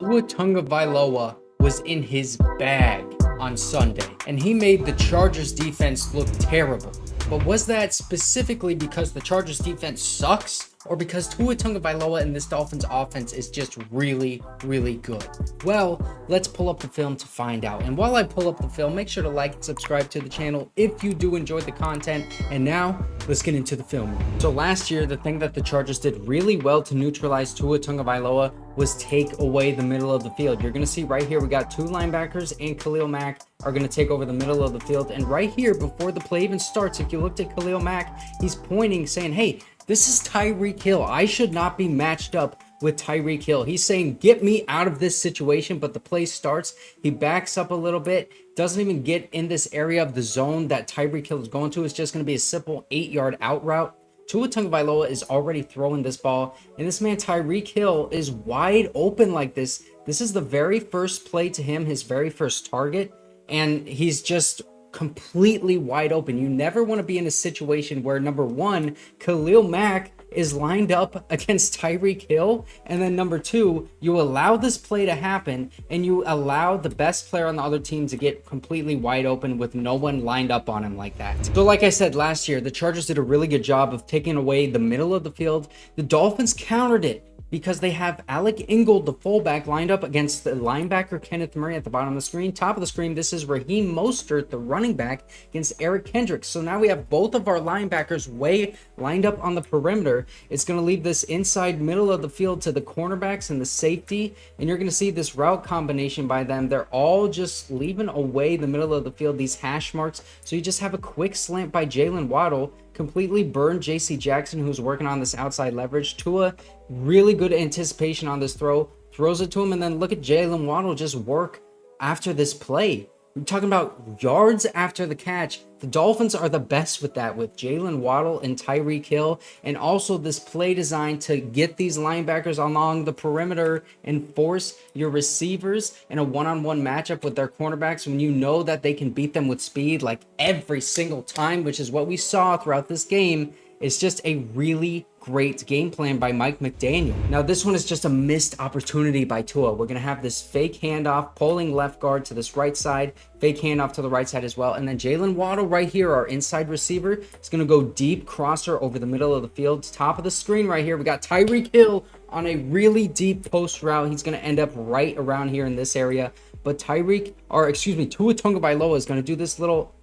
Tua Tagovailoa was in his bag on Sunday, and he made the Chargers defense look terrible. But was that specifically because the Chargers defense sucks, or because Tua Tagovailoa and this Dolphins offense is just really, really good? Well, let's pull up the film to find out. And while I pull up the film, make sure to like and subscribe to the channel if you do enjoy the content. And now, let's get into the film. So last year, the thing that the Chargers did really well to neutralize Tua Tagovailoa was take away the middle of the field. You're going to see right here, we got two linebackers and Khalil Mack are going to take over the middle of the field. And right here, before the play even starts, if you looked at Khalil Mack, he's pointing, saying, hey, this is Tyreek Hill. I should not be matched up with Tyreek Hill. He's saying, get me out of this situation, but the play starts. He backs up a little bit, doesn't even get in this area of the zone that Tyreek Hill is going to. It's just going to be a simple 8-yard out route. Tua Tagovailoa is already throwing this ball, and this man Tyreek Hill is wide open like this. This is the very first play to him, his very first target, and he's just completely wide open. You never want to be in a situation where, number one, Khalil Mack is lined up against Tyreek Hill, and then number two, you allow this play to happen and you allow the best player on the other team to get completely wide open with no one lined up on him like that. So like I said last year, the Chargers did a really good job of taking away the middle of the field. The Dolphins countered it because they have Alec Ingold, the fullback, lined up against the linebacker Kenneth Murray at the bottom of the screen. Top of the screen, this is Raheem Mostert, the running back, against Eric Kendricks. So now we have both of our linebackers way lined up on the perimeter. It's going to leave this inside middle of the field to the cornerbacks and the safety, and you're going to see this route combination by them. They're all just leaving away the middle of the field, these hash marks. So you just have a quick slant by Jalen Waddle, completely burned J.C. Jackson, who's working on this outside leverage. Tua, really good anticipation on this throw, throws it to him, and then look at Jalen Waddle just work after this play. We're talking about yards after the catch. The Dolphins are the best with that, with Jalen Waddle and Tyreek Hill, and also this play design to get these linebackers along the perimeter and force your receivers in a one-on-one matchup with their cornerbacks when you know that they can beat them with speed like every single time, which is what we saw throughout this game. It's just a really great game plan by Mike McDaniel. Now, this one is just a missed opportunity by Tua. We're going to have this fake handoff, pulling left guard to this right side, fake handoff to the right side as well. And then Jalen Waddle right here, our inside receiver, is going to go deep crosser over the middle of the field. Top of the screen right here, we got Tyreek Hill on a really deep post route. He's going to end up right around here in this area. But Tua Tagovailoa is going to do this little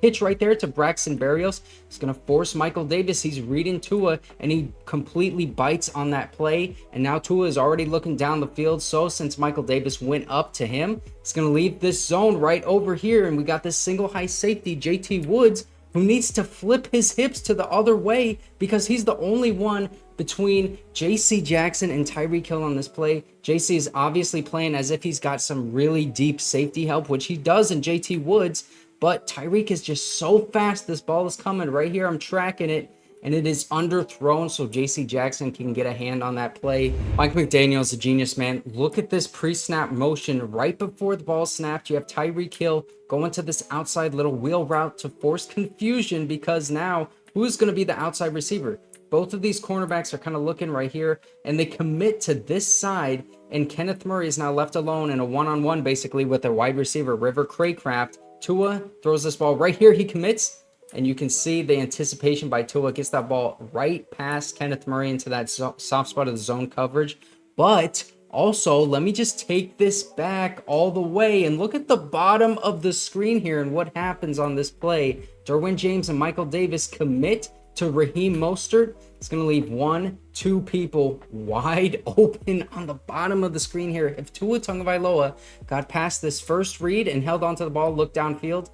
hitch right there to Braxton Berrios. He's going to force Michael Davis. He's reading Tua, and he completely bites on that play. And now Tua is already looking down the field. So since Michael Davis went up to him, he's going to leave this zone right over here. And we got this single high safety, JT Woods, who needs to flip his hips to the other way because he's the only one between J.C. Jackson and Tyreek Hill on this play. J.C. is obviously playing as if he's got some really deep safety help, which he does in J.T. Woods, but Tyreek is just so fast. This ball is coming right here. I'm tracking it, and it is underthrown so J.C. Jackson can get a hand on that play. Mike McDaniel is a genius, man. Look at this pre-snap motion. Right before the ball snapped, you have Tyreek Hill going to this outside little wheel route to force confusion because now who's going to be the outside receiver? Both of these cornerbacks are kind of looking right here, and they commit to this side, and Kenneth Murray is now left alone in a one-on-one basically with their wide receiver, River Craycraft. Tua throws this ball right here. He commits, and you can see the anticipation by Tua, gets that ball right past Kenneth Murray into that soft spot of the zone coverage. But also, let me just take this back all the way and look at the bottom of the screen here and what happens on this play. Derwin James and Michael Davis commit to Raheem Mostert. It's going to leave 2 people wide open on the bottom of the screen here. If Tua Tagovailoa got past this first read and held onto the ball, looked downfield,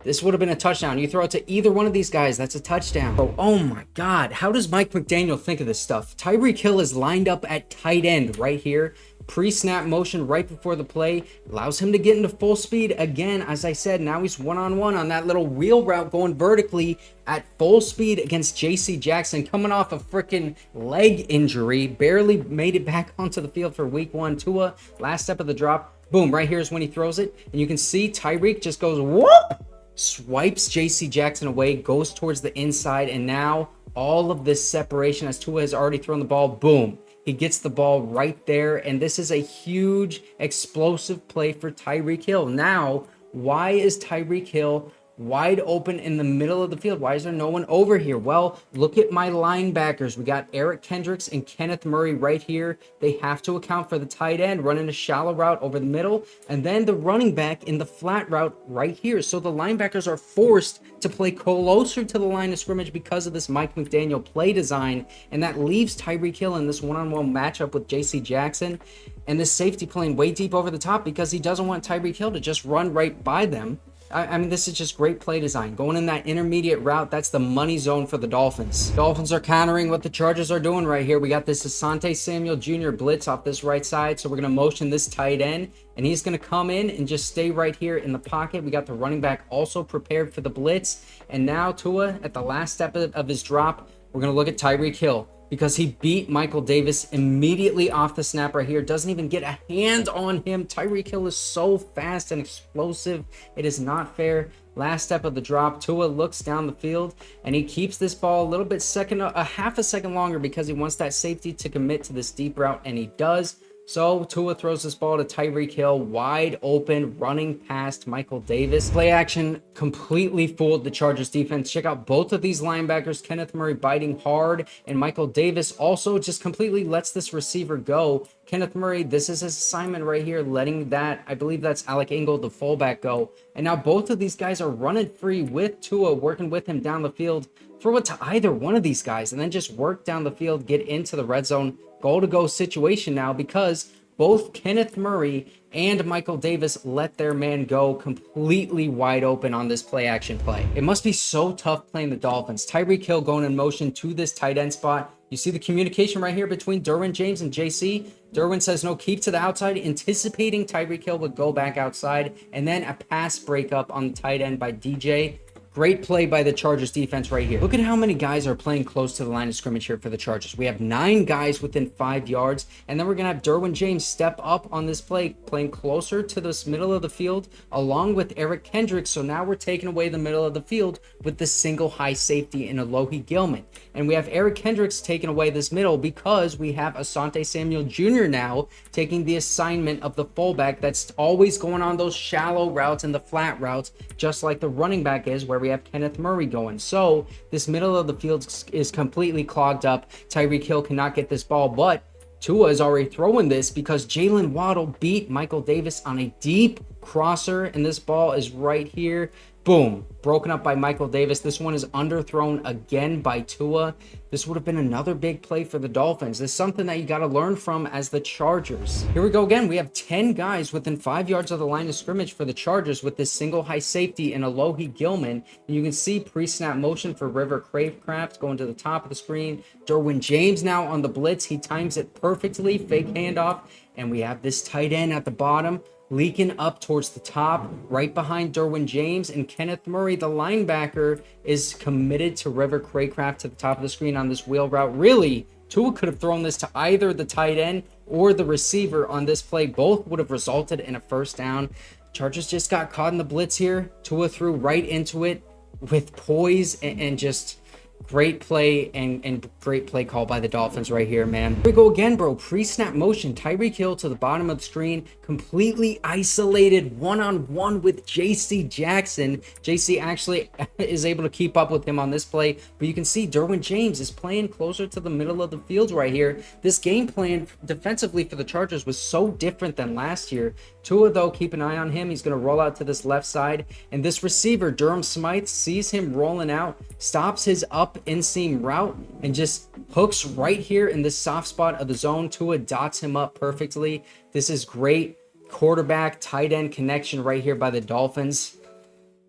this would have been a touchdown. You throw it to either one of these guys, that's a touchdown. Oh my God, how does Mike McDaniel think of this stuff? Tyreek Hill is lined up at tight end right here. Pre-snap motion right before the play allows him to get into full speed. Again, as I said, now he's one-on-one on that little wheel route going vertically at full speed against J.C. Jackson, coming off a freaking leg injury. Barely made it back onto the field for week 1. Tua, last step of the drop. Boom, right here is when he throws it. And you can see Tyreek just goes, whoop! Swipes J.C. Jackson away, goes towards the inside, and now all of this separation as Tua has already thrown the ball, boom. He gets the ball right there, and this is a huge explosive play for Tyreek Hill. Now, why is Tyreek Hill wide open in the middle of the field? Why is there no one over here? Well, look at my linebackers. We got Eric Kendricks and Kenneth Murray right here. They have to account for the tight end running a shallow route over the middle, and then the running back in the flat route right here. So the linebackers are forced to play closer to the line of scrimmage because of this Mike McDaniel play design, and that leaves Tyreek Hill in this one-on-one matchup with JC Jackson, and this safety playing way deep over the top because he doesn't want Tyreek Hill to just run right by them. I mean, this is just great play design. Going in that intermediate route, that's the money zone for the Dolphins. Dolphins are countering what the Chargers are doing right here. We got this Asante Samuel Jr. blitz off this right side, so we're going to motion this tight end, and he's going to come in and just stay right here in the pocket. We got the running back also prepared for the blitz, and now Tua, at the last step of his drop, we're going to look at Tyreek Hill, because he beat Michael Davis immediately off the snap right here. Doesn't even get a hand on him. Tyreek Hill is so fast and explosive. It is not fair. Last step of the drop, Tua looks down the field, and he keeps this ball a little bit a half a second longer because he wants that safety to commit to this deep route, and he does. So Tua throws this ball to Tyreek Hill, wide open, running past Michael Davis. Play action completely fooled the Chargers defense. Check out both of these linebackers, Kenneth Murray biting hard, and Michael Davis also just completely lets this receiver go. Kenneth Murray, this is his assignment right here, letting that, I believe that's Alec Ingold, the fullback, go. And now both of these guys are running free with Tua, working with him down the field. Throw it to either one of these guys and then just work down the field, get into the red zone, goal-to-go situation now, because both Kenneth Murray and Michael Davis let their man go completely wide open on this play action play. It must be so tough playing the Dolphins. Tyreek Hill going in motion to this tight end spot. You see the communication right here between Derwin James and JC. Derwin says no, keep to the outside, anticipating Tyreek Hill would go back outside, and then a pass breakup on the tight end by DJ. Great play by the Chargers defense right here. Look at how many guys are playing close to the line of scrimmage here for the Chargers. We have 9 guys within 5 yards, and then we're going to have Derwin James step up on this play, playing closer to this middle of the field, along with Eric Kendricks. So now we're taking away the middle of the field with the single high safety in Alohi Gilman. And we have Eric Kendricks taking away this middle because we have Asante Samuel Jr. now taking the assignment of the fullback that's always going on those shallow routes and the flat routes, just like the running back is, where we have Kenneth Murray going. So this middle of the field is completely clogged up. Tyreek Hill cannot get this ball, but Tua is already throwing this because Jalen Waddle beat Michael Davis on a deep crosser, and this ball is right here. Boom, broken up by Michael Davis. This one is underthrown again by Tua. This would have been another big play for the Dolphins. This is something that you got to learn from as the Chargers. Here we go again. We have 10 guys within 5 yards of the line of scrimmage for the Chargers with this single high safety in Alohi Gilman. And you can see pre-snap motion for River Craycraft going to the top of the screen. Derwin James now on the blitz. He times it perfectly, fake handoff. And we have this tight end at the bottom, leaking up towards the top, right behind Derwin James, and Kenneth Murray, the linebacker, is committed to River Craycraft to the top of the screen on this wheel route. Really, Tua could have thrown this to either the tight end or the receiver on this play. Both would have resulted in a first down. Chargers just got caught in the blitz here. Tua threw right into it with poise and just great play and great play call by the Dolphins right here, man. Here we go again, bro. Pre-snap motion. Tyreek Hill to the bottom of the screen, completely isolated one-on-one with JC Jackson. JC actually is able to keep up with him on this play, but you can see Derwin James is playing closer to the middle of the field right here. This game plan defensively for the Chargers was so different than last year. Tua, though, keep an eye on him. He's going to roll out to this left side, and this receiver, Durham Smythe, sees him rolling out, stops his up inseam route, and just hooks right here in this soft spot of the zone. Tua dots him up perfectly. This is great quarterback tight end connection right here by the Dolphins.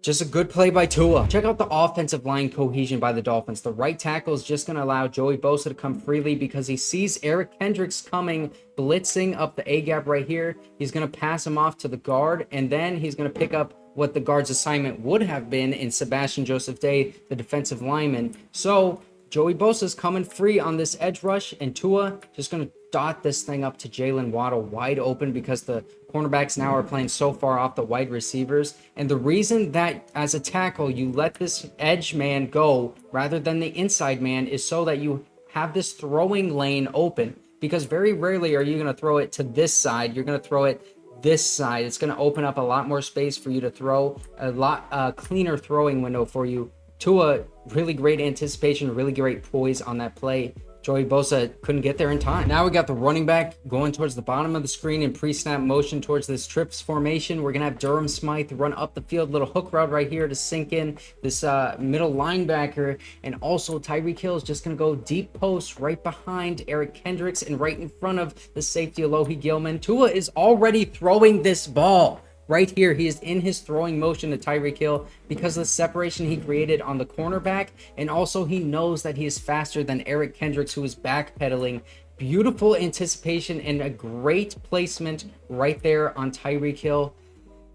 Just a good play by Tua. Check out the offensive line cohesion by the Dolphins. The right tackle is just going to allow Joey Bosa to come freely because he sees Eric Kendricks coming, blitzing up the A-gap right here. He's going to pass him off to the guard, and then he's going to pick up what the guard's assignment would have been in Sebastian Joseph Day, the defensive lineman. So Joey Bosa's coming free on this edge rush, and Tua just going to dot this thing up to Jalen Waddle wide open because the cornerbacks now are playing so far off the wide receivers. And the reason that as a tackle you let this edge man go rather than the inside man is so that you have this throwing lane open. because very rarely are you going to throw it to this side. You're going to throw it this side. It's going to open up a lot more space for you to throw, a lot cleaner throwing window for you. Tua, really great anticipation, really great poise on that play. Joey Bosa couldn't get there in time. Now we got the running back going towards the bottom of the screen in pre-snap motion towards this trips formation. We're going to have Durham Smythe run up the field, little hook route right here to sink in this middle linebacker. And also Tyreek Hill is just going to go deep post right behind Eric Kendricks and right in front of the safety Alohi Gilman. Tua is already throwing this ball. Right here, he is in his throwing motion to Tyreek Hill because of the separation he created on the cornerback. And also, he knows that he is faster than Eric Kendricks, who is backpedaling. Beautiful anticipation and a great placement right there on Tyreek Hill.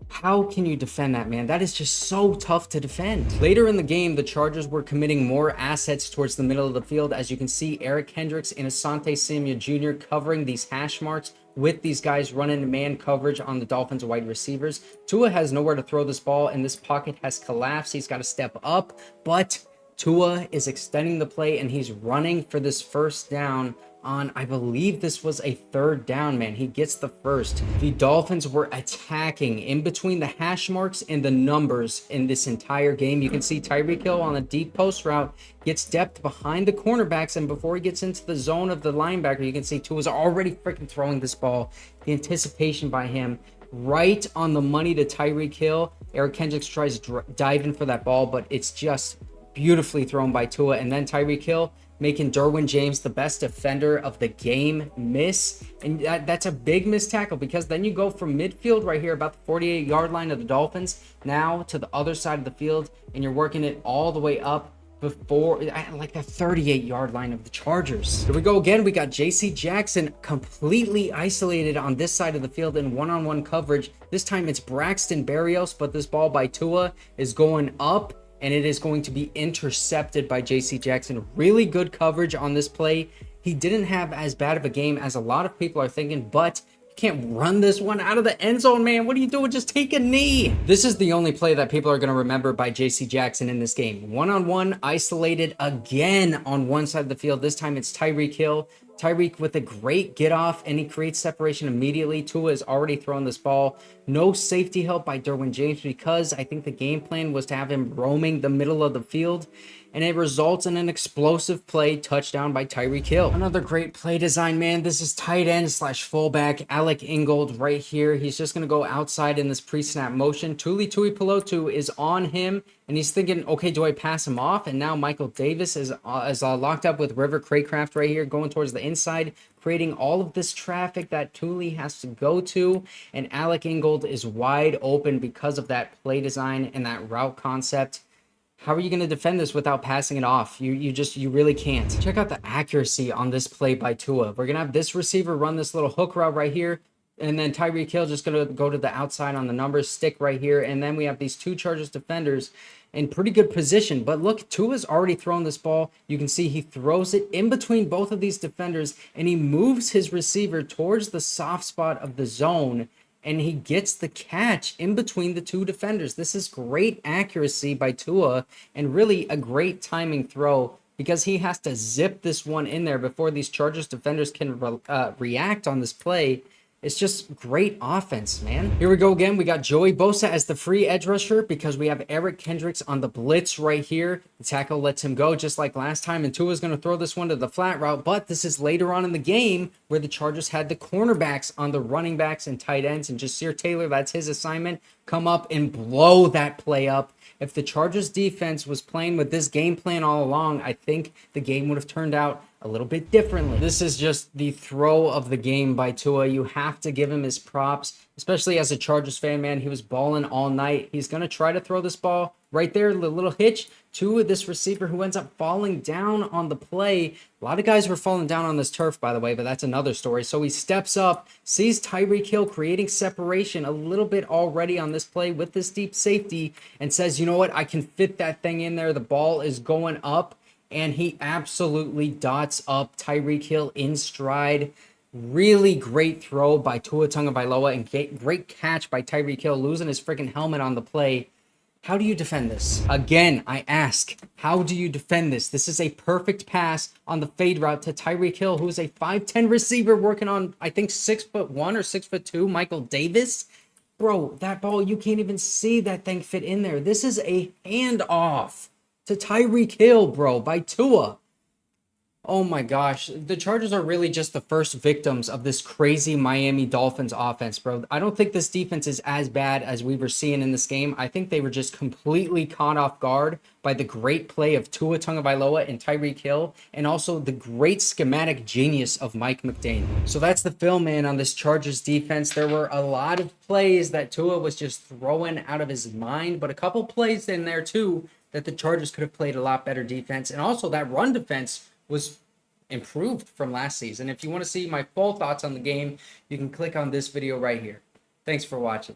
How can you defend that, man? That is just so tough to defend. Later in the game, the Chargers were committing more assets towards the middle of the field. As you can see, Eric Kendricks and Asante Samuel Jr. covering these hash marks with these guys running man coverage on the Dolphins wide receivers. Tua has nowhere to throw this ball, and this pocket has collapsed. He's got to step up, but Tua is extending the play, and he's running for this first down on, I believe this was a third down, man. He gets the first. The Dolphins were attacking in between the hash marks and the numbers in this entire game. You can see Tyreek Hill on a deep post route gets depth behind the cornerbacks, and before he gets into the zone of the linebacker, you can see Tua's already freaking throwing this ball. The anticipation by him right on the money to Tyreek Hill. Eric Kendricks tries to dive in for that ball, but it's just beautifully thrown by Tua. And then Tyreek Hill making Derwin James, the best defender of the game, miss. And that's a big missed tackle, because then you go from midfield right here, about the 48-yard line of the Dolphins, now to the other side of the field, and you're working it all the way up before like the 38-yard line of the Chargers. Here we go again. We got JC Jackson completely isolated on this side of the field in one-on-one coverage. This time it's Braxton Berrios, but this ball by Tua is going up, and it is going to be intercepted by JC Jackson. Really good coverage on this play. He didn't have as bad of a game as a lot of people are thinking, but you can't run this one out of the end zone, man. What are you doing? Just take a knee. This is the only play that people are going to remember by JC Jackson in this game. One-on-one, isolated again on one side of the field. This time it's Tyreek Hill. Tyreek with a great get off, and he creates separation immediately. Tua has already thrown this ball. No safety help by Derwin James, because I think the game plan was to have him roaming the middle of the field, and it results in an explosive play, touchdown by Tyreek Hill. Another great play design, man. This is tight end slash fullback Alec Ingold right here. He's just going to go outside in this pre-snap motion. Tuli Tuipulotu is on him, and he's thinking, okay, do I pass him off? And now Michael Davis is locked up with River Craycraft right here, going towards the inside, creating all of this traffic that Tuli has to go to. And Alec Ingold is wide open because of that play design and that route concept. How are you going to defend this without passing it off? You really can't. Check out the accuracy on this play by Tua. We're going to have this receiver run this little hook route right here, and then Tyreek Hill just going to go to the outside on the numbers, stick right here, and then we have these two Chargers defenders in pretty good position. But look, Tua's already thrown this ball. You can see he throws it in between both of these defenders, and he moves his receiver towards the soft spot of the zone, and he gets the catch in between the two defenders. This is great accuracy by Tua, and really a great timing throw, because he has to zip this one in there before these Chargers defenders can react on this play. It's just great offense, man. Here we go again. We got Joey Bosa as the free edge rusher, because we have Eric Kendricks on the blitz right here. The tackle lets him go just like last time, and Tua's going to throw this one to the flat route, but this is later on in the game where the Chargers had the cornerbacks on the running backs and tight ends, and Jasir Taylor, that's his assignment, come up and blow that play up. If the Chargers defense was playing with this game plan all along, I think the game would have turned out a little bit differently. This is just the throw of the game by Tua. You have to give him his props, especially as a Chargers fan, man. He was balling all night. He's going to try to throw this ball right there, the little hitch to this receiver who ends up falling down on the play. A lot of guys were falling down on this turf, by the way, but that's another story. So he steps up, sees Tyreek Hill creating separation a little bit already on this play with this deep safety, and says, you know what, I can fit that thing in there. The ball is going up, and he absolutely dots up Tyreek Hill in stride. Really great throw by Tua Tagovailoa, and great catch by Tyreek Hill, losing his freaking helmet on the play. How do you defend this? Again, I ask, how do you defend this? This is a perfect pass on the fade route to Tyreek Hill, who is a 5'10 receiver working on, I think, 6'1" or 6'2", Michael Davis. Bro, that ball, you can't even see that thing fit in there. This is a handoff to Tyreek Hill, bro, by Tua. Oh my gosh, the Chargers are really just the first victims of this crazy Miami Dolphins offense, bro. I don't think this defense is as bad as we were seeing in this game. I think they were just completely caught off guard by the great play of Tua Tagovailoa and Tyreek Hill, and also the great schematic genius of Mike McDaniel. So that's the film, man, on this Chargers defense. There were a lot of plays that Tua was just throwing out of his mind, but a couple plays in there too that the Chargers could have played a lot better defense, and also that run defense was improved from last season. If you want to see my full thoughts on the game, you can click on this video right here. Thanks for watching.